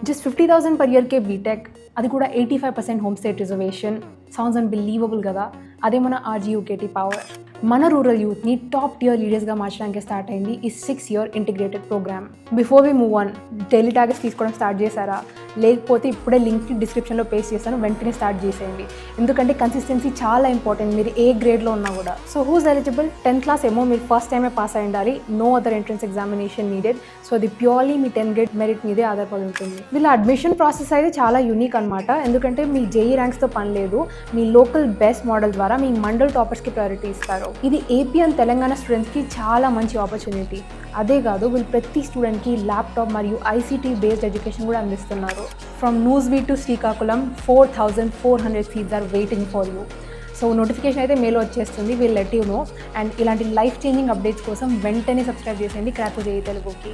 Just 50,000 per year కే BTech, అది కూడా 85% home state reservation. Sounds unbelievable కదా. అదే మన ఆర్జీయూకేటీ పవర్. మన రూరల్ యూత్ని టాప్ టియర్ లీడర్స్గా మార్చడానికి స్టార్ట్ అయింది ఈ 6-year integrated program. Before we move on, daily targets తీసుకోవడం స్టార్ట్ చేశారా? లేకపోతే ఇప్పుడే లింక్ డిస్క్రిప్షన్లో పేస్ట్ చేస్తాను, వెంటనే స్టార్ట్ చేసేయండి. ఎందుకంటే కన్సిస్టెన్సీ చాలా ఇంపార్టెంట్, మీరు ఏ గ్రేడ్లో ఉన్నా కూడా. So who's eligible? 10th class ఏమో మీరు ఫస్ట్ టైమే పాస్ అయి ఉండాలి. No other entrance examination needed. So అది ప్యూర్లీ మీ 10th గ్రేడ్ మెరిట్ మీదే ఆధారపడి ఉంటుంది. వీళ్ళ అడ్మిషన్ ప్రాసెస్ అయితే చాలా యూనిక్ అనమాట. ఎందుకంటే మీ జేఈ ర్యాంక్స్తో పని లేదు, మీ లోకల్ బెస్ట్ మోడల్ ద్వారా మీ మండల్ టాపర్స్కి ప్రయారిటీ ఇస్తారు. ఇది ఏపీ అండ్ తెలంగాణ స్టూడెంట్స్కి చాలా మంచి ఆపర్చునిటీ. అదే కాదు, వీళ్ళు ప్రతి స్టూడెంట్కి ల్యాప్టాప్ మరియు ఐసీటీ బేస్డ్ ఎడ్యుకేషన్ కూడా అందిస్తున్నారు. From Nuzvid to Srikakulam 4,400 seats are waiting for you. So notification అయితే మెయిల్ వచ్చేస్తుంది, will let you know. And ఇలాంటి లైఫ్ చేంజింగ్ అప్డేట్స్ కోసం వెంటనే సబ్స్క్రైబ్ చేసేయండి క్రాక్ జేఈ తెలుగుకి.